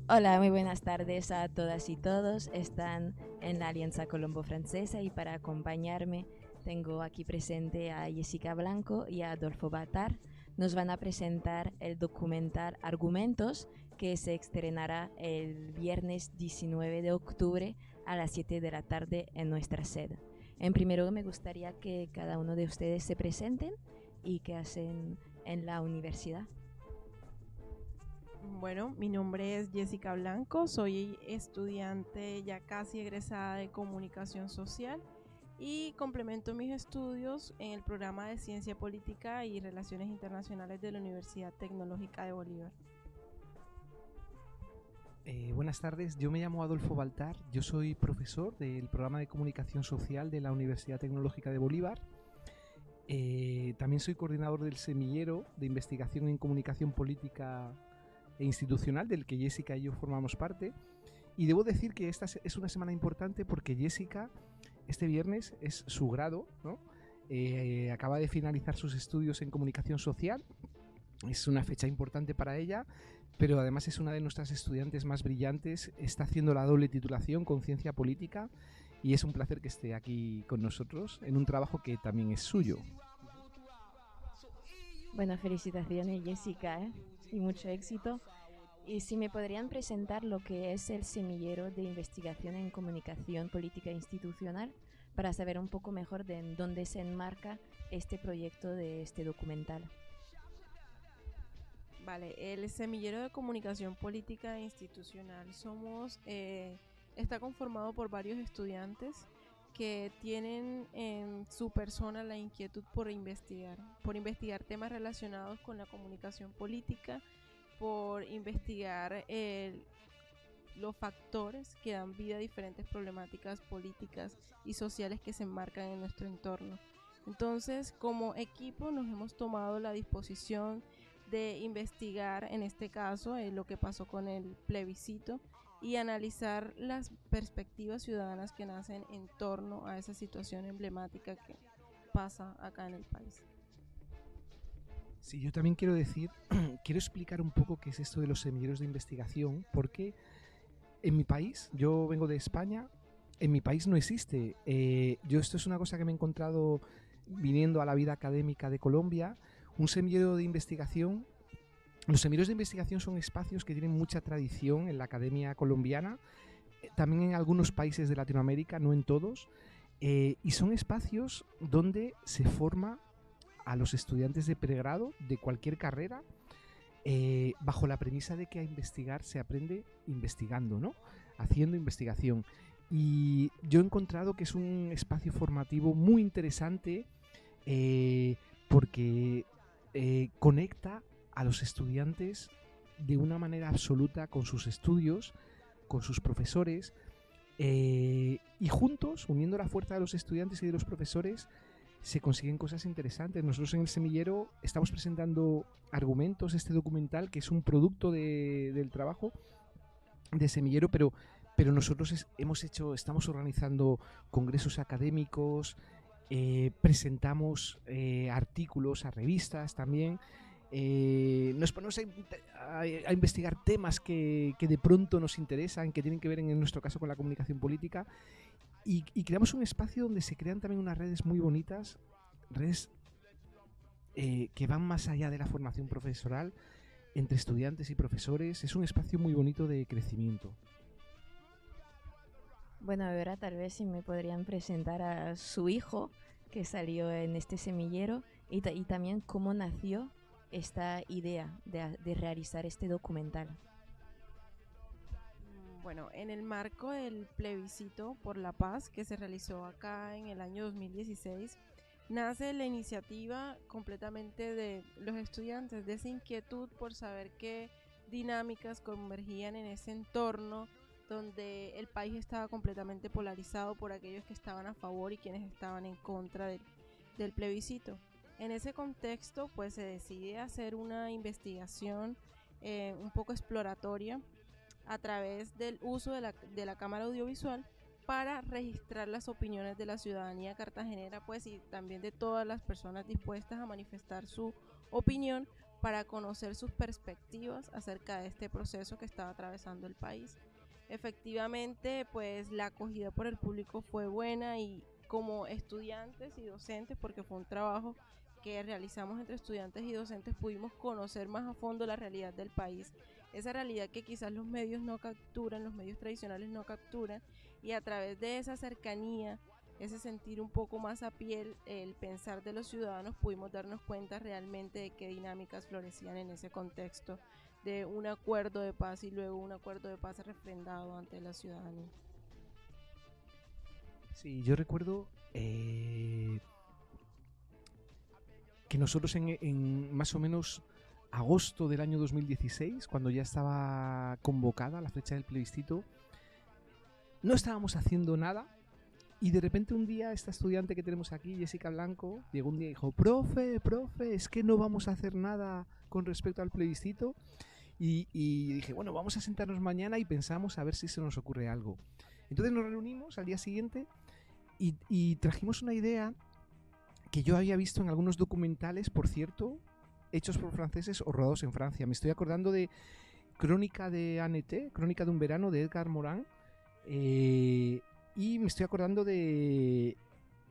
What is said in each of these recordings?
Hola, muy buenas tardes a todas y todos. Están en la Alianza Colombo-Francesa y para acompañarme tengo aquí presente a Jessica Blanco y a Adolfo Batar. Nos van a presentar el documental Argumentos, que se estrenará el viernes 19 de octubre a las 7 de la tarde en nuestra sede. En primer lugar, me gustaría que cada uno de ustedes se presenten y qué hacen en la universidad. Bueno, mi nombre es Jessica Blanco, soy estudiante ya casi egresada de comunicación social y complemento mis estudios en el programa de Ciencia Política y Relaciones Internacionales de la Universidad Tecnológica de Bolívar. Buenas tardes, yo me llamo Adolfo Baltar, yo soy profesor del programa de comunicación social de la Universidad Tecnológica de Bolívar. También soy coordinador del semillero de investigación en comunicación política e institucional, del que Jessica y yo formamos parte. Y debo decir que esta es una semana importante porque Jessica, este viernes, es su grado, ¿no? Acaba de finalizar sus estudios en comunicación social. Es una fecha importante para ella, pero además es una de nuestras estudiantes más brillantes. Está haciendo la doble titulación con Ciencia Política y es un placer que esté aquí con nosotros en un trabajo que también es suyo. Bueno, felicitaciones Jessica, y mucho éxito. Y si me podrían presentar lo que es el semillero de investigación en comunicación política institucional para saber un poco mejor de en dónde se enmarca este proyecto de este documental. Vale, el semillero de comunicación política e institucional está conformado por varios estudiantes que tienen en su persona la inquietud por investigar temas relacionados con la comunicación política, por investigar los factores que dan vida a diferentes problemáticas políticas y sociales que se enmarcan en nuestro entorno. Entonces, como equipo nos hemos tomado la disposición de investigar, en este caso, lo que pasó con el plebiscito y analizar las perspectivas ciudadanas que nacen en torno a esa situación emblemática que pasa acá en el país. Sí, yo también quiero decir, quiero explicar un poco qué es esto de los semilleros de investigación, porque en mi país, yo vengo de España, en mi país no existe. Esto es una cosa que me he encontrado viniendo a la vida académica de Colombia. Un semillero de investigación. Los semilleros de investigación son espacios que tienen mucha tradición en la academia colombiana, también en algunos países de Latinoamérica, no en todos, y son espacios donde se forma a los estudiantes de pregrado de cualquier carrera, bajo la premisa de que a investigar se aprende investigando, ¿no? Haciendo investigación. Y yo he encontrado que es un espacio formativo muy interesante, porque conecta a los estudiantes de una manera absoluta con sus estudios, con sus profesores, y juntos, uniendo la fuerza de los estudiantes y de los profesores, se consiguen cosas interesantes. Nosotros en el semillero estamos presentando Argumentos, este documental que es un producto del trabajo de semillero, pero nosotros estamos organizando congresos académicos, presentamos artículos a revistas también. Nos ponemos a investigar temas que de pronto nos interesan, que tienen que ver en nuestro caso con la comunicación política, y creamos un espacio donde se crean también unas redes muy bonitas, redes que van más allá de la formación profesoral entre estudiantes y profesores. Es un espacio muy bonito de crecimiento. Bueno, ahora tal vez si me podrían presentar a su hijo que salió en este semillero y también cómo nació esta idea de realizar este documental. Bueno, en el marco del plebiscito por la paz que se realizó acá en el año 2016, nace la iniciativa completamente de los estudiantes, de esa inquietud por saber qué dinámicas convergían en ese entorno donde el país estaba completamente polarizado por aquellos que estaban a favor y quienes estaban en contra del plebiscito. En ese contexto, pues se decide hacer una investigación un poco exploratoria a través del uso de la cámara audiovisual para registrar las opiniones de la ciudadanía cartagenera, pues, y también de todas las personas dispuestas a manifestar su opinión para conocer sus perspectivas acerca de este proceso que estaba atravesando el país. Efectivamente, pues la acogida por el público fue buena, y como estudiantes y docentes, porque fue un trabajo que realizamos entre estudiantes y docentes, pudimos conocer más a fondo la realidad del país, esa realidad que quizás los medios no capturan, los medios tradicionales no capturan, y a través de esa cercanía, ese sentir un poco más a piel el pensar de los ciudadanos, pudimos darnos cuenta realmente de qué dinámicas florecían en ese contexto de un acuerdo de paz y luego un acuerdo de paz refrendado ante la ciudadanía. Sí, yo recuerdo que nosotros en más o menos agosto del año 2016, cuando ya estaba convocada la fecha del plebiscito, no estábamos haciendo nada, y de repente un día esta estudiante que tenemos aquí, Jessica Blanco, llegó un día y dijo: profe, es que no vamos a hacer nada con respecto al plebiscito. Y dije, bueno, vamos a sentarnos mañana y pensamos a ver si se nos ocurre algo. Entonces nos reunimos al día siguiente y trajimos una idea que yo había visto en algunos documentales, por cierto, hechos por franceses o rodados en Francia. Me estoy acordando de Crónica de Annette, Crónica de un verano, de Edgar Morin, y me estoy acordando de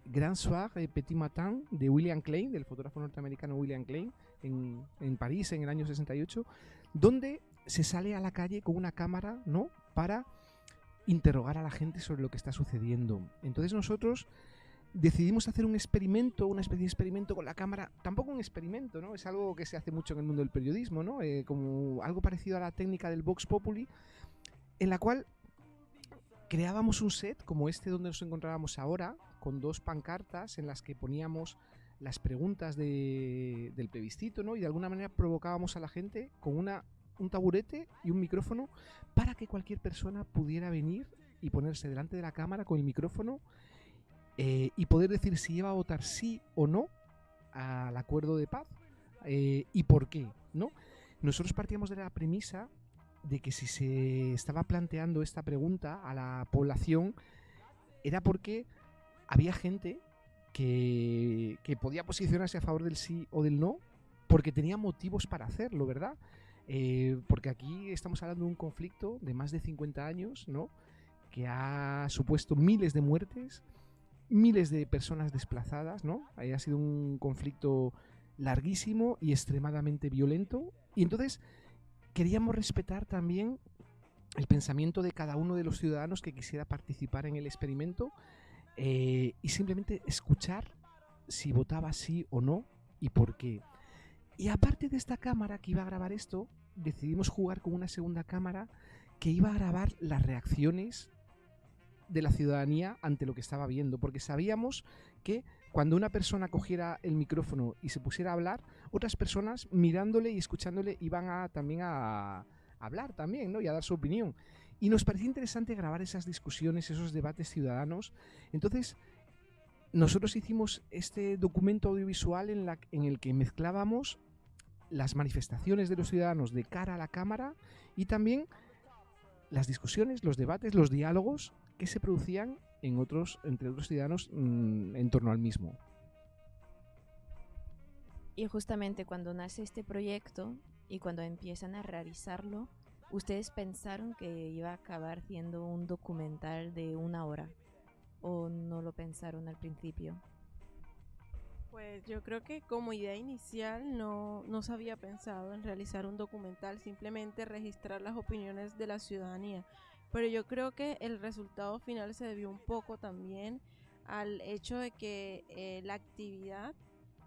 Grand Soir et Petit Matin, de William Klein, del fotógrafo norteamericano William Klein, en París en el año 68, donde se sale a la calle con una cámara, ¿no?, para interrogar a la gente sobre lo que está sucediendo. Entonces nosotros decidimos hacer un experimento, una especie de experimento con la cámara. Tampoco un experimento, ¿no? Es algo que se hace mucho en el mundo del periodismo, ¿no? Como algo parecido a la técnica del Vox Populi, en la cual creábamos un set como este donde nos encontrábamos ahora, con dos pancartas en las que poníamos las preguntas del plebiscito, ¿no? Y de alguna manera provocábamos a la gente con un taburete y un micrófono para que cualquier persona pudiera venir y ponerse delante de la cámara con el micrófono y poder decir si iba a votar sí o no al acuerdo de paz y por qué, ¿no? Nosotros partíamos de la premisa de que si se estaba planteando esta pregunta a la población era porque había gente que podía posicionarse a favor del sí o del no, porque tenía motivos para hacerlo, ¿verdad? Porque aquí estamos hablando de un conflicto de más de 50 años, ¿no?, que ha supuesto miles de muertes, miles de personas desplazadas, ¿no? Ha sido un conflicto larguísimo y extremadamente violento, y entonces queríamos respetar también el pensamiento de cada uno de los ciudadanos que quisiera participar en el experimento, y simplemente escuchar si votaba sí o no y por qué. Y aparte de esta cámara que iba a grabar esto, decidimos jugar con una segunda cámara que iba a grabar las reacciones de la ciudadanía ante lo que estaba viendo, porque sabíamos que cuando una persona cogiera el micrófono y se pusiera a hablar, otras personas mirándole y escuchándole iban también a hablar también, ¿no?, y a dar su opinión. Y nos parecía interesante grabar esas discusiones, esos debates ciudadanos. Entonces, nosotros hicimos este documento audiovisual en el que mezclábamos las manifestaciones de los ciudadanos de cara a la cámara y también las discusiones, los debates, los diálogos que se producían entre otros ciudadanos en torno al mismo. Y justamente cuando nace este proyecto y cuando empiezan a realizarlo, ¿ustedes pensaron que iba a acabar siendo un documental de 1 hora? ¿O no lo pensaron al principio? Pues yo creo que como idea inicial no se había pensado en realizar un documental, simplemente registrar las opiniones de la ciudadanía. Pero yo creo que el resultado final se debió un poco también al hecho de que la actividad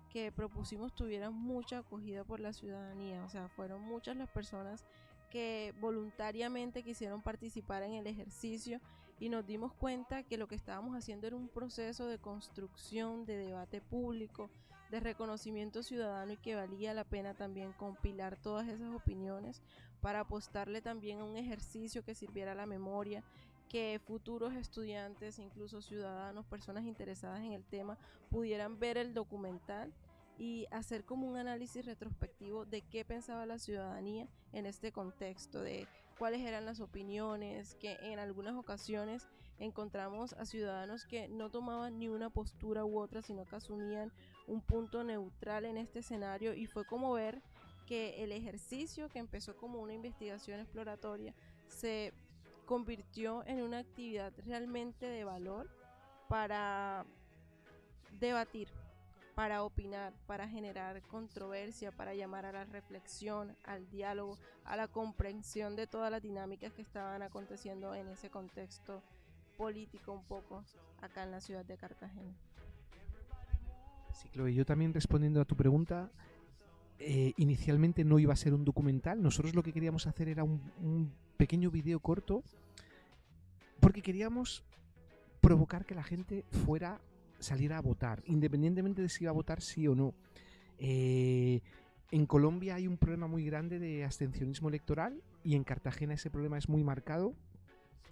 que propusimos tuviera mucha acogida por la ciudadanía. O sea, fueron muchas las personas que voluntariamente quisieron participar en el ejercicio, y nos dimos cuenta que lo que estábamos haciendo era un proceso de construcción, de debate público, de reconocimiento ciudadano, y que valía la pena también compilar todas esas opiniones para apostarle también a un ejercicio que sirviera a la memoria, que futuros estudiantes, incluso ciudadanos, personas interesadas en el tema, pudieran ver el documental y hacer como un análisis retrospectivo de qué pensaba la ciudadanía en este contexto, de cuáles eran las opiniones, que en algunas ocasiones encontramos a ciudadanos que no tomaban ni una postura u otra, sino que asumían un punto neutral en este escenario, y fue como ver que el ejercicio, que empezó como una investigación exploratoria, se convirtió en una actividad realmente de valor para debatir, para opinar, para generar controversia, para llamar a la reflexión, al diálogo, a la comprensión de todas las dinámicas que estaban aconteciendo en ese contexto político un poco acá en la ciudad de Cartagena. Sí, Chloe, yo también respondiendo a tu pregunta, inicialmente no iba a ser un documental. Nosotros lo que queríamos hacer era un pequeño video corto porque queríamos provocar que la gente saliera a votar, independientemente de si iba a votar sí o no. En Colombia hay un problema muy grande de abstencionismo electoral y en Cartagena ese problema es muy marcado.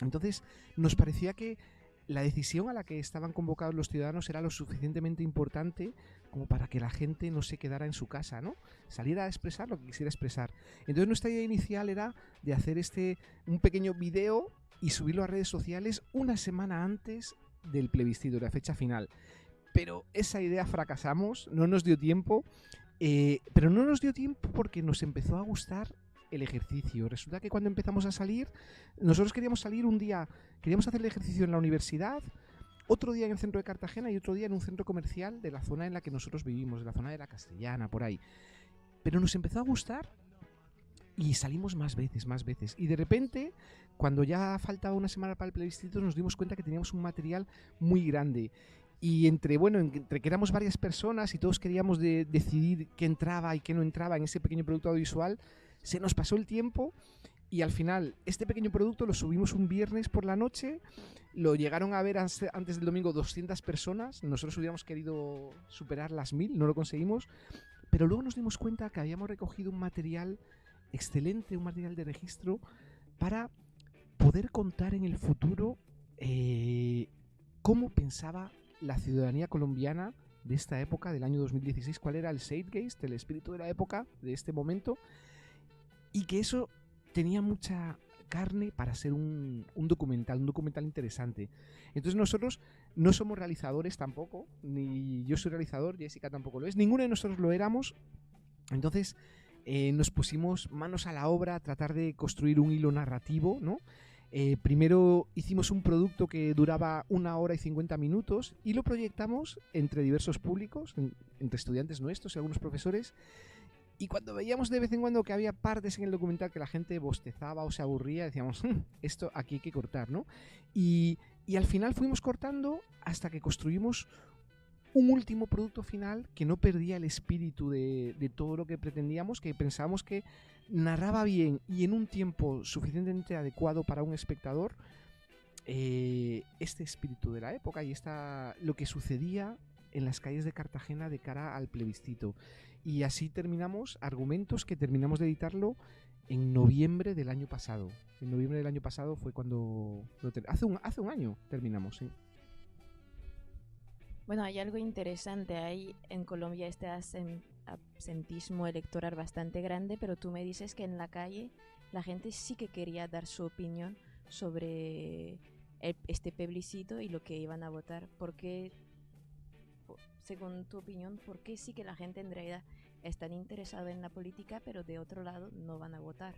Entonces nos parecía que la decisión a la que estaban convocados los ciudadanos era lo suficientemente importante como para que la gente no se quedara en su casa, ¿no? Saliera a expresar lo que quisiera expresar. Entonces nuestra idea inicial era de hacer un pequeño video y subirlo a redes sociales una semana antes del plebiscito, de la fecha final. Pero esa idea fracasamos, no nos dio tiempo, pero no nos dio tiempo porque nos empezó a gustar el ejercicio. Resulta que cuando empezamos a salir, nosotros queríamos salir un día, queríamos hacer el ejercicio en la universidad, otro día en el centro de Cartagena y otro día en un centro comercial de la zona en la que nosotros vivimos, de la zona de la Castellana, por ahí. Pero nos empezó a gustar y salimos más veces. Y de repente, cuando ya faltaba una semana para el plebiscito, nos dimos cuenta que teníamos un material muy grande. Y entre que éramos varias personas y todos queríamos decidir qué entraba y qué no entraba en ese pequeño producto audiovisual, se nos pasó el tiempo y al final este pequeño producto lo subimos un viernes por la noche, lo llegaron a ver antes del domingo 200 personas, nosotros hubiéramos querido superar las 1000, no lo conseguimos, pero luego nos dimos cuenta que habíamos recogido un material excelente, un material de registro para poder contar en el futuro cómo pensaba la ciudadanía colombiana de esta época, del año 2016, cuál era el zeitgeist, el espíritu de la época, de este momento, y que eso tenía mucha carne para ser un documental interesante. Entonces nosotros no somos realizadores tampoco, ni yo soy realizador, Jessica tampoco lo es, ninguno de nosotros lo éramos. Entonces nos pusimos manos a la obra a tratar de construir un hilo narrativo, ¿no? Primero hicimos un producto que duraba 1 hora y 50 minutos y lo proyectamos entre diversos públicos, entre estudiantes nuestros y algunos profesores. Y cuando veíamos de vez en cuando que había partes en el documental que la gente bostezaba o se aburría, decíamos, esto aquí hay que cortar, ¿no? Y al final fuimos cortando hasta que construimos un último producto final que no perdía el espíritu de todo lo que pretendíamos, que pensábamos que narraba bien y en un tiempo suficientemente adecuado para un espectador este espíritu de la época y lo que sucedía en las calles de Cartagena de cara al plebiscito. Y así terminamos Argumentos, que terminamos de editarlo en noviembre del año pasado. En noviembre del año pasado fue cuando... Hace un año terminamos, sí. Bueno, hay algo interesante. Hay en Colombia este absentismo electoral bastante grande, pero tú me dices que en la calle la gente sí que quería dar su opinión sobre este plebiscito y lo que iban a votar. ¿Por qué, según tu opinión, por qué sí que la gente en realidad están interesada en la política, pero de otro lado no van a votar?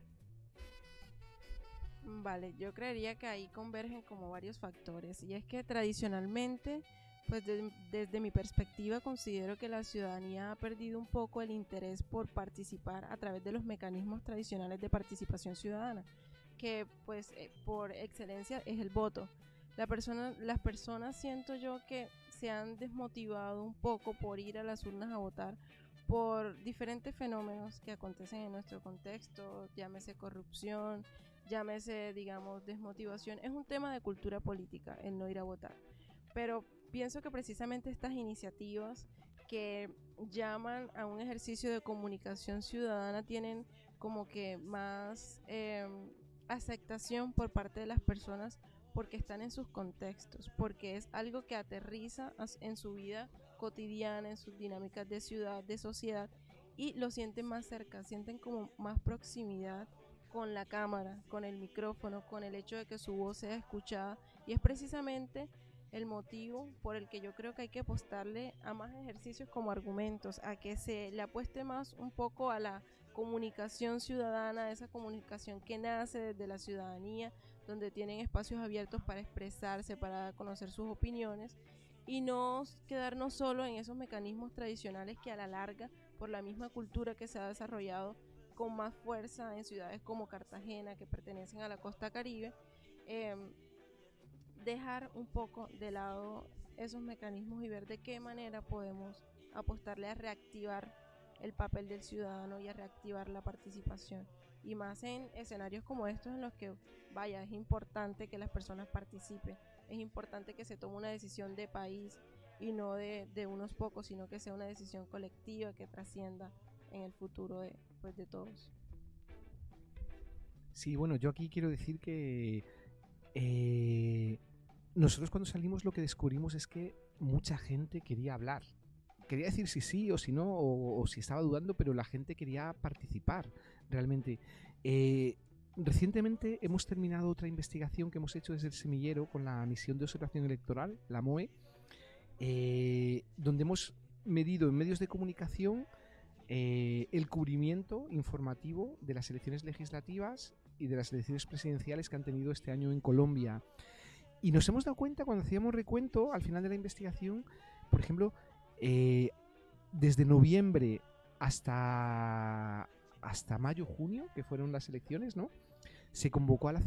Vale, yo creería que ahí convergen como varios factores, y es que tradicionalmente, pues desde mi perspectiva considero que la ciudadanía ha perdido un poco el interés por participar a través de los mecanismos tradicionales de participación ciudadana, que pues por excelencia es el voto. Las personas siento yo que se han desmotivado un poco por ir a las urnas a votar por diferentes fenómenos que acontecen en nuestro contexto, llámese corrupción, llámese, digamos, desmotivación. Es un tema de cultura política el no ir a votar, pero pienso que precisamente estas iniciativas que llaman a un ejercicio de comunicación ciudadana tienen como que más aceptación por parte de las personas, porque están en sus contextos, porque es algo que aterriza en su vida cotidiana, en sus dinámicas de ciudad, de sociedad, y lo sienten más cerca, sienten como más proximidad con la cámara, con el micrófono, con el hecho de que su voz sea escuchada, y es precisamente el motivo por el que yo creo que hay que apostarle a más ejercicios como Argumentos, a que se le apueste más un poco a la comunicación ciudadana, esa comunicación que nace desde la ciudadanía, donde tienen espacios abiertos para expresarse, para conocer sus opiniones, y no quedarnos solo en esos mecanismos tradicionales que a la larga, por la misma cultura que se ha desarrollado con más fuerza en ciudades como Cartagena, que pertenecen a la costa caribe, dejar un poco de lado esos mecanismos y ver de qué manera podemos apostarle a reactivar el papel del ciudadano y a reactivar la participación. Y más en escenarios como estos en los que, vaya, es importante que las personas participen, es importante que se tome una decisión de país y no de unos pocos, sino que sea una decisión colectiva que trascienda en el futuro de todos. Sí, bueno, yo aquí quiero decir que nosotros cuando salimos lo que descubrimos es que mucha gente quería hablar. Quería decir si sí o si no, o si estaba dudando, pero la gente quería participar realmente. Recientemente hemos terminado otra investigación que hemos hecho desde el Semillero con la misión de observación electoral, la MOE, donde hemos medido en medios de comunicación el cubrimiento informativo de las elecciones legislativas y de las elecciones presidenciales que han tenido este año en Colombia. Y nos hemos dado cuenta cuando hacíamos recuento al final de la investigación, por ejemplo, desde noviembre hasta mayo, junio, que fueron las elecciones, ¿no? Se convocó a la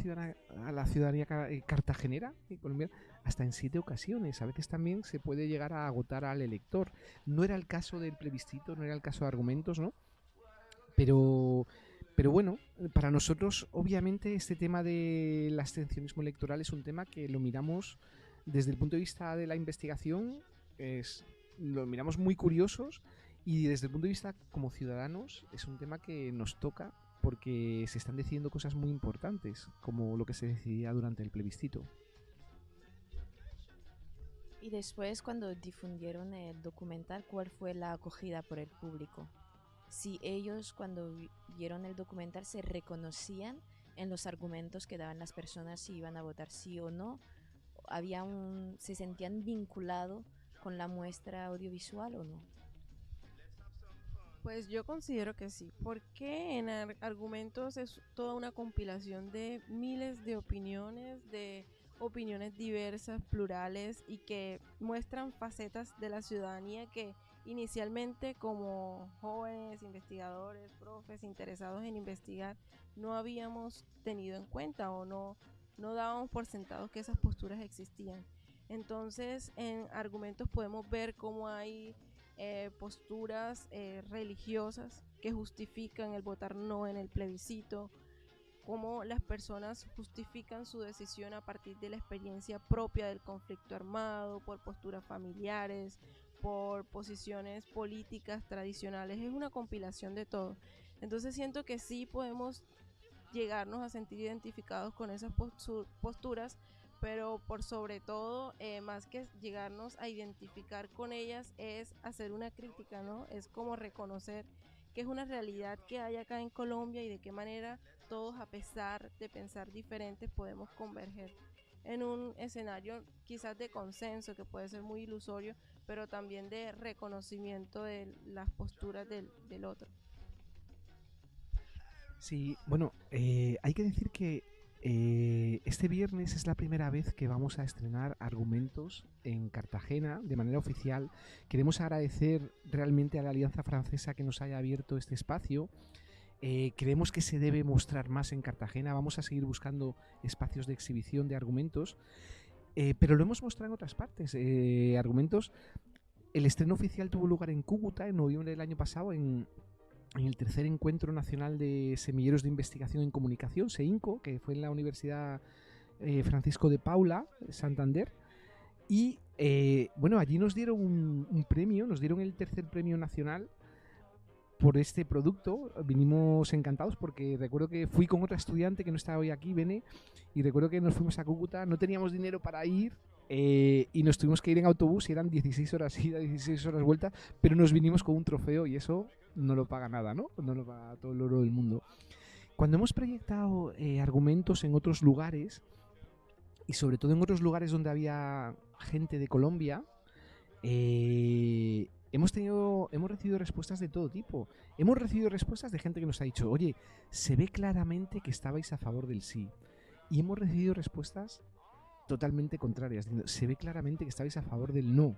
ciudadanía cartagenera y colombiana hasta en 7 ocasiones. A veces también se puede llegar a agotar al elector. No era el caso del plebiscito, no era el caso de Argumentos, ¿no? Pero bueno, para nosotros, obviamente, este tema del abstencionismo electoral es un tema que lo miramos desde el punto de vista de la investigación, lo miramos muy curiosos, y desde el punto de vista como ciudadanos es un tema que nos toca porque se están decidiendo cosas muy importantes, como lo que se decidía durante el plebiscito. Y después, cuando difundieron el documental, ¿cuál fue la acogida por el público? Si ellos, cuando vieron el documental, se reconocían en los argumentos que daban las personas si iban a votar sí o no, se sentían vinculados con la muestra audiovisual o no. Pues yo considero que sí, porque en Argumentos es toda una compilación de miles de opiniones diversas, plurales, y que muestran facetas de la ciudadanía que inicialmente, como jóvenes, investigadores, profes interesados en investigar, no habíamos tenido en cuenta o no dábamos por sentado que esas posturas existían. Entonces, en Argumentos podemos ver cómo hay posturas religiosas que justifican el votar no en el plebiscito, cómo las personas justifican su decisión a partir de la experiencia propia del conflicto armado, por posturas familiares, por posiciones políticas tradicionales. Es una compilación de todo. Entonces siento que sí podemos llegarnos a sentir identificados con esas posturas, pero por sobre todo, más que llegarnos a identificar con ellas, es hacer una crítica, ¿no? Es como reconocer que es una realidad que hay acá en Colombia y de qué manera todos, a pesar de pensar diferentes, podemos converger en un escenario quizás de consenso, que puede ser muy ilusorio, pero también de reconocimiento de las posturas del otro. Sí, bueno, hay que decir que este viernes es la primera vez que vamos a estrenar Argumentos en Cartagena de manera oficial. Queremos agradecer realmente a la Alianza Francesa que nos haya abierto este espacio. Creemos que se debe mostrar más en Cartagena. Vamos a seguir buscando espacios de exhibición de Argumentos, pero lo hemos mostrado en otras partes. Argumentos, el estreno oficial tuvo lugar en Cúcuta en noviembre del año pasado, en el tercer encuentro nacional de semilleros de investigación en comunicación, SEINCO, que fue en la Universidad Francisco de Paula, Santander. Y bueno, allí nos dieron un premio, nos dieron el tercer premio nacional por este producto. Vinimos encantados porque recuerdo que fui con otra estudiante que no está hoy aquí, Bene, y recuerdo que nos fuimos a Cúcuta, no teníamos dinero para ir, y nos tuvimos que ir en autobús y eran 16 horas ida, 16 horas vuelta, pero nos vinimos con un trofeo y eso no lo paga nada, ¿no? No lo paga todo el oro del mundo. Cuando hemos proyectado Argumentos en otros lugares, y sobre todo en otros lugares donde había gente de Colombia, hemos recibido respuestas de todo tipo. Hemos recibido respuestas de gente que nos ha dicho, oye, se ve claramente que estabais a favor del sí. Y hemos recibido respuestas totalmente contrarias, diciendo, se ve claramente que estabais a favor del no.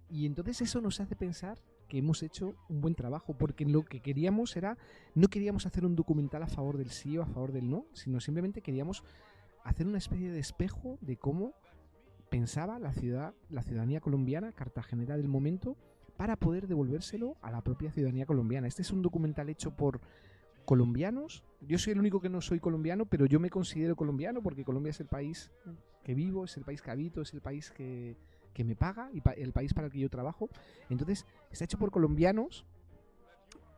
Y entonces eso nos hace pensar que hemos hecho un buen trabajo, porque lo que queríamos era, no queríamos hacer un documental a favor del sí o a favor del no, sino simplemente queríamos hacer una especie de espejo de cómo pensaba la ciudadanía colombiana, cartagenera del momento, para poder devolvérselo a la propia ciudadanía colombiana. Este es un documental hecho por colombianos. Yo soy el único que no soy colombiano, pero yo me considero colombiano porque Colombia es el país que vivo, es el país que habito, es el país que me paga y el país para el que yo trabajo. Entonces, está hecho por colombianos,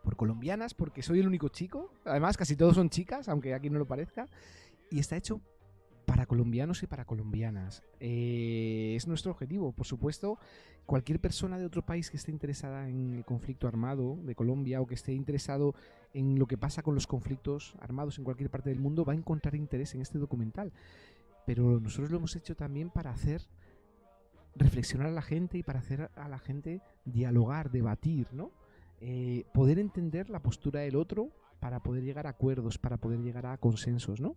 por colombianas, porque soy el único chico. Además, casi todos son chicas, aunque aquí no lo parezca. Y está hecho para colombianos y para colombianas. Es nuestro objetivo. Por supuesto, cualquier persona de otro país que esté interesada en el conflicto armado de Colombia o que esté interesado en lo que pasa con los conflictos armados en cualquier parte del mundo va a encontrar interés en este documental. Pero nosotros lo hemos hecho también para hacer reflexionar a la gente y para hacer a la gente dialogar, debatir, ¿no? Poder entender la postura del otro para poder llegar a acuerdos, para poder llegar a consensos, ¿no?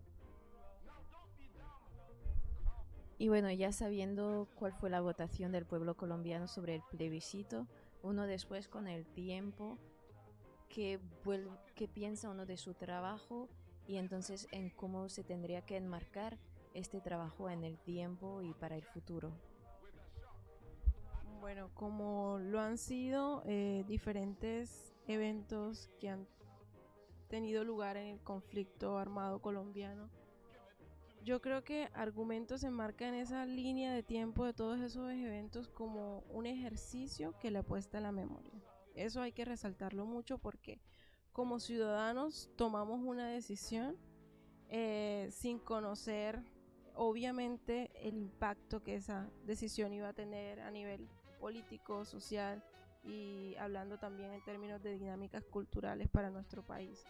Y bueno, ya sabiendo cuál fue la votación del pueblo colombiano sobre el plebiscito, uno después con el tiempo, qué piensa uno de su trabajo y entonces en cómo se tendría que enmarcar este trabajo en el tiempo y para el futuro. Bueno, como lo han sido diferentes eventos que han tenido lugar en el conflicto armado colombiano, yo creo que Argumentos se enmarca en esa línea de tiempo de todos esos eventos como un ejercicio que le apuesta a la memoria. Eso hay que resaltarlo mucho porque como ciudadanos tomamos una decisión sin conocer obviamente el impacto que esa decisión iba a tener a nivel político, social y hablando también en términos de dinámicas culturales para nuestro país.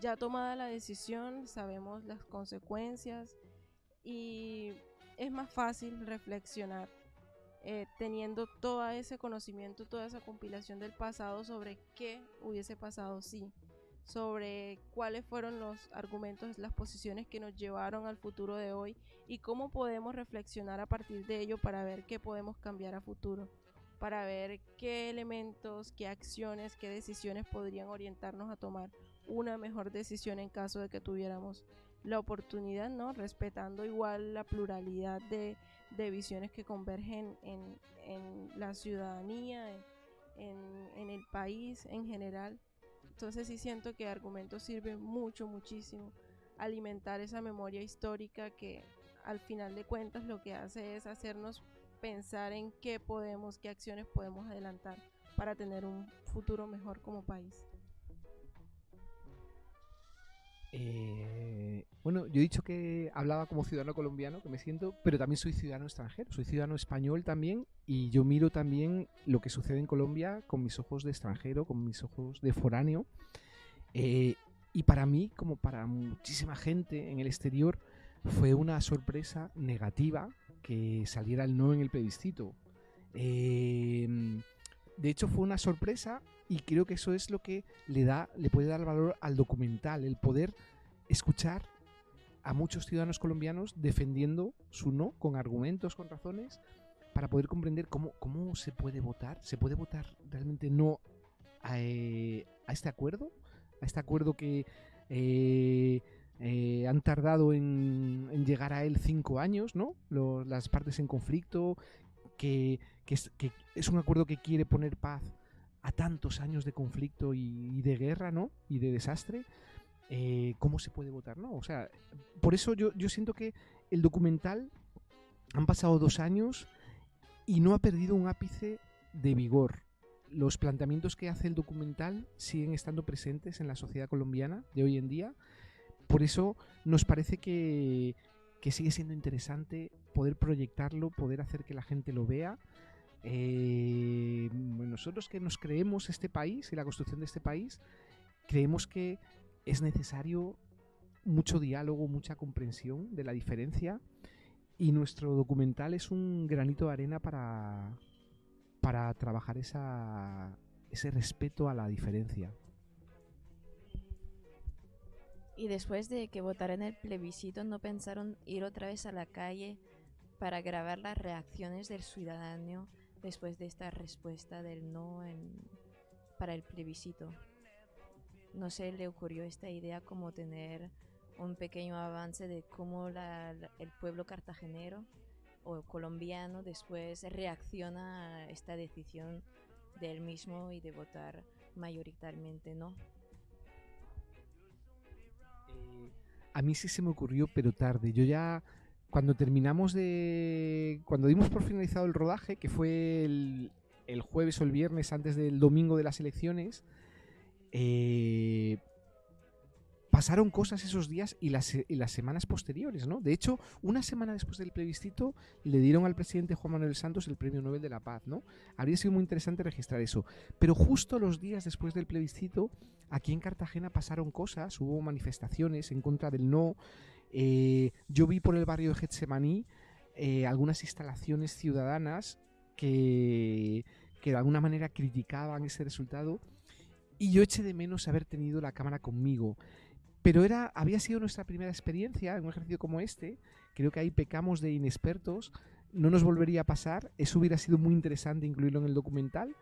Ya tomada la decisión, sabemos las consecuencias y es más fácil reflexionar teniendo todo ese conocimiento, toda esa compilación del pasado sobre qué hubiese pasado si, sobre cuáles fueron los argumentos, las posiciones que nos llevaron al futuro de hoy y cómo podemos reflexionar a partir de ello para ver qué podemos cambiar a futuro, para ver qué elementos, qué acciones, qué decisiones podrían orientarnos a tomar una mejor decisión en caso de que tuviéramos la oportunidad, ¿no? Respetando igual la pluralidad de visiones que convergen en la ciudadanía, en el país en general. Entonces sí siento que Argumentos sirve muchísimo alimentar esa memoria histórica que al final de cuentas lo que hace es hacernos pensar en qué acciones podemos adelantar para tener un futuro mejor como país. Bueno, yo he dicho que hablaba como ciudadano colombiano, que me siento, pero también soy ciudadano extranjero, soy ciudadano español también y yo miro también lo que sucede en Colombia con mis ojos de extranjero, con mis ojos de foráneo. Y para mí, como para muchísima gente en el exterior, fue una sorpresa negativa que saliera el no en el plebiscito. De hecho, fue una sorpresa y creo que eso es lo que le puede dar valor al documental, el poder escuchar a muchos ciudadanos colombianos defendiendo su no con argumentos, con razones, para poder comprender cómo se puede votar. ¿Se puede votar realmente no a este acuerdo? A este acuerdo que han tardado en llegar a él 5 años, ¿no? Las partes en conflicto, que es un acuerdo que quiere poner paz a tantos años de conflicto y de guerra, ¿no? Y de desastre. ¿Cómo se puede votar? ¿No? O sea, por eso yo siento que el documental han pasado 2 años y no ha perdido un ápice de vigor. Los planteamientos que hace el documental siguen estando presentes en la sociedad colombiana de hoy en día. Por eso nos parece que sigue siendo interesante poder proyectarlo, poder hacer que la gente lo vea. Nosotros que nos creemos este país y la construcción de este país, creemos que es necesario mucho diálogo, mucha comprensión de la diferencia y nuestro documental es un granito de arena para trabajar esa ese respeto a la diferencia. Y después de que votaron el plebiscito, ¿no pensaron ir otra vez a la calle para grabar las reacciones del ciudadano después de esta respuesta del no para el plebiscito? ¿No se le ocurrió esta idea como tener un pequeño avance de cómo el pueblo cartagenero o colombiano después reacciona a esta decisión del mismo y de votar mayoritariamente no? A mí sí se me ocurrió, pero tarde. Yo ya, cuando dimos por finalizado el rodaje, que fue el jueves o el viernes antes del domingo de las elecciones, pasaron cosas esos días y las semanas posteriores, ¿no? De hecho, una semana después del plebiscito le dieron al presidente Juan Manuel Santos el Premio Nobel de la Paz, ¿no? Habría sido muy interesante registrar eso. Pero justo los días después del plebiscito, aquí en Cartagena pasaron cosas, hubo manifestaciones en contra del no. Yo vi por el barrio de Getsemaní algunas instalaciones ciudadanas que de alguna manera criticaban ese resultado, y yo eché de menos haber tenido la cámara conmigo. Pero había sido nuestra primera experiencia en un ejercicio como este. Creo que ahí pecamos de inexpertos. No nos volvería a pasar. Eso hubiera sido muy interesante incluirlo en el documental.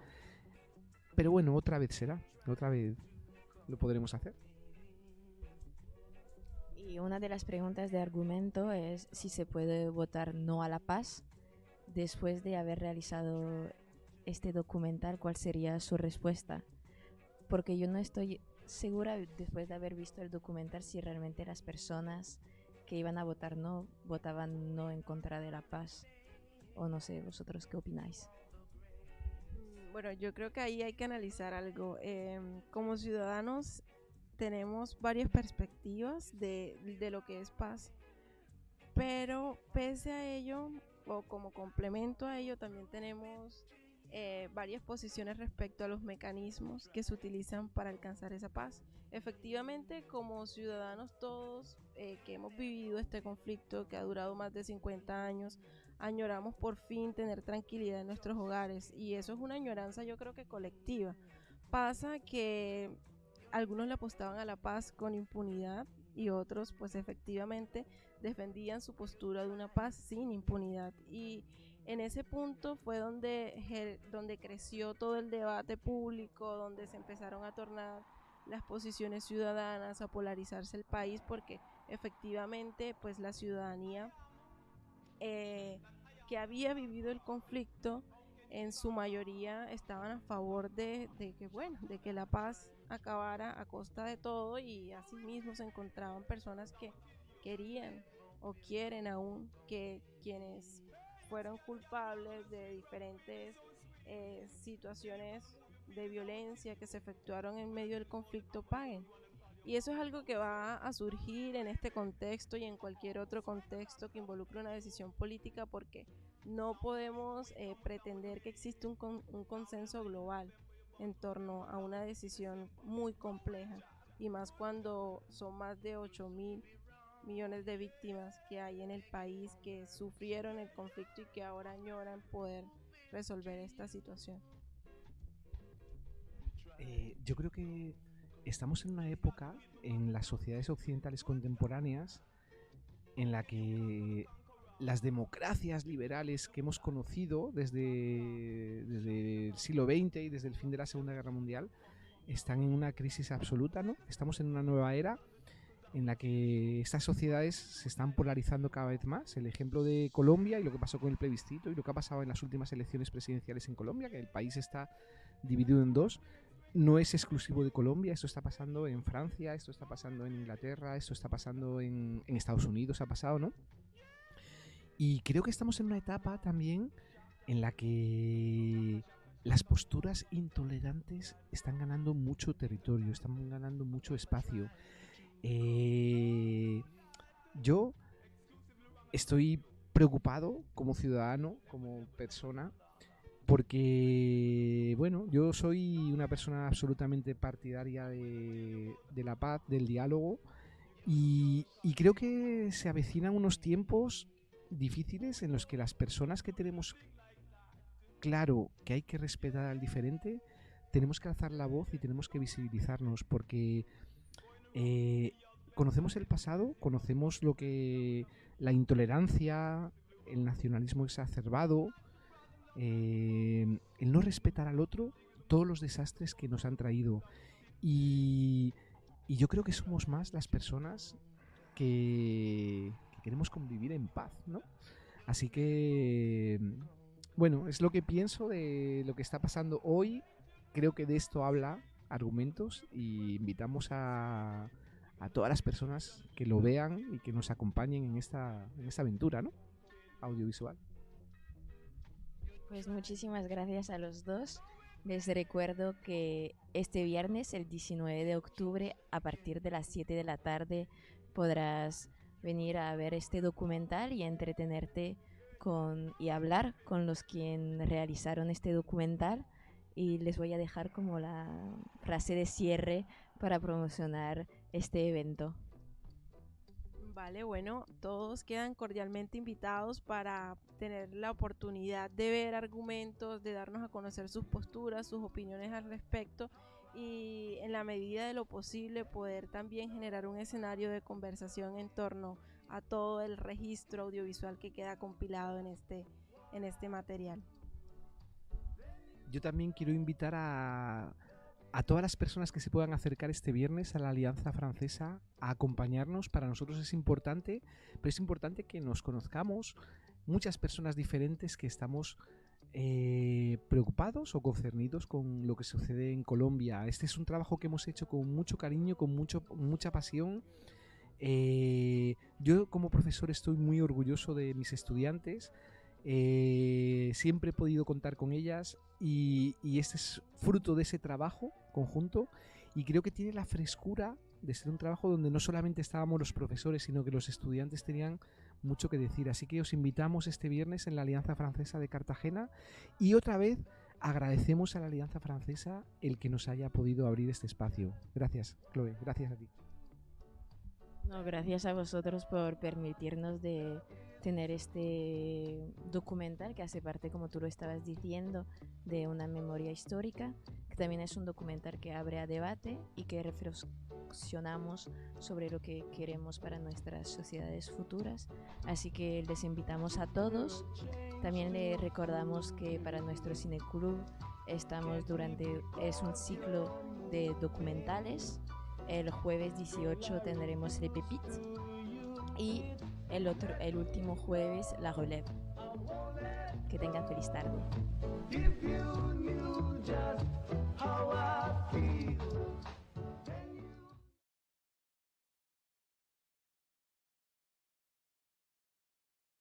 Pero bueno, otra vez será. Otra vez lo podremos hacer. Y una de las preguntas de argumento es si se puede votar no a la paz. Después de haber realizado este documental, ¿cuál sería su respuesta? Porque yo no estoy segura, después de haber visto el documental, si realmente las personas que iban a votar no votaban no en contra de la paz, o no sé, vosotros qué opináis. Bueno, yo creo que ahí hay que analizar algo. Como ciudadanos tenemos varias perspectivas de lo que es paz, pero pese a ello, o como complemento a ello, también tenemos varias posiciones respecto a los mecanismos que se utilizan para alcanzar esa paz. Efectivamente, como ciudadanos todos que hemos vivido este conflicto que ha durado más de 50 años, añoramos por fin tener tranquilidad en nuestros hogares, y eso es una añoranza, yo creo que colectiva. Pasa que algunos le apostaban a la paz con impunidad y otros pues efectivamente defendían su postura de una paz sin impunidad, y en ese punto fue donde creció todo el debate público, donde se empezaron a tornar las posiciones ciudadanas, a polarizarse el país, porque efectivamente pues la ciudadanía que había vivido el conflicto en su mayoría estaban a favor de que la paz acabara a costa de todo, y asimismo se encontraban personas que querían o quieren aún que quienes fueron culpables de diferentes situaciones de violencia que se efectuaron en medio del conflicto paguen. Y eso es algo que va a surgir en este contexto y en cualquier otro contexto que involucre una decisión política, porque no podemos pretender que existe un consenso global en torno a una decisión muy compleja, y más cuando son más de 8.000 millones de víctimas que hay en el país que sufrieron el conflicto y que ahora añoran poder resolver esta situación. Yo creo que estamos en una época en las sociedades occidentales contemporáneas en la que las democracias liberales que hemos conocido desde el siglo XX y desde el fin de la Segunda Guerra Mundial están en una crisis absoluta, ¿no? Estamos en una nueva era en la que estas sociedades se están polarizando cada vez más. El ejemplo de Colombia y lo que pasó con el plebiscito y lo que ha pasado en las últimas elecciones presidenciales en Colombia, que el país está dividido en dos, no es exclusivo de Colombia. Esto está pasando en Francia, esto está pasando en Inglaterra, esto está pasando en Estados Unidos, ha pasado, ¿no? Y creo que estamos en una etapa también en la que las posturas intolerantes están ganando mucho territorio, están ganando mucho espacio. Yo estoy preocupado como ciudadano, como persona, porque, bueno, yo soy una persona absolutamente partidaria de la paz, del diálogo, y creo que se avecinan unos tiempos difíciles en los que las personas que tenemos claro que hay que respetar al diferente, tenemos que alzar la voz y tenemos que visibilizarnos, porque conocemos el pasado, conocemos lo que la intolerancia, el nacionalismo exacerbado, el no respetar al otro, todos los desastres que nos han traído. Y yo creo que somos más las personas que queremos convivir en paz, ¿no? Así que, bueno, es lo que pienso de lo que está pasando hoy. Creo que de esto habla Argumentos y invitamos a todas las personas que lo vean y que nos acompañen en esta aventura, ¿no? Audiovisual. Pues muchísimas gracias a los dos. Les recuerdo que este viernes, el 19 de octubre, a partir de las 7 de la tarde, podrás venir a ver este documental y entretenerte y hablar con los quien realizaron este documental. Y les voy a dejar como la frase de cierre para promocionar este evento. Vale, bueno, todos quedan cordialmente invitados para tener la oportunidad de ver Argumentos, de darnos a conocer sus posturas, sus opiniones al respecto, y en la medida de lo posible poder también generar un escenario de conversación en torno a todo el registro audiovisual que queda compilado en este material. Yo también quiero invitar a todas las personas que se puedan acercar este viernes a la Alianza Francesa a acompañarnos. Para nosotros es importante, pero es importante que nos conozcamos, muchas personas diferentes que estamos preocupados o concernidos con lo que sucede en Colombia. Este es un trabajo que hemos hecho con mucho cariño, con mucha pasión. Yo como profesor estoy muy orgulloso de mis estudiantes. Siempre he podido contar con ellas y este es fruto de ese trabajo conjunto, y creo que tiene la frescura de ser un trabajo donde no solamente estábamos los profesores, sino que los estudiantes tenían mucho que decir. Así que os invitamos este viernes en la Alianza Francesa de Cartagena, y otra vez agradecemos a la Alianza Francesa el que nos haya podido abrir este espacio. Gracias, Chloe, gracias a ti. No, gracias a vosotros por permitirnos de tener este documental que hace parte, como tú lo estabas diciendo, de una memoria histórica, que también es un documental que abre a debate y que reflexionamos sobre lo que queremos para nuestras sociedades futuras. Así que les invitamos a todos. También les recordamos que para nuestro cineclub es un ciclo de documentales. El jueves 18 tendremos Le Pépite y el último jueves La Relève. Que tengan feliz tarde.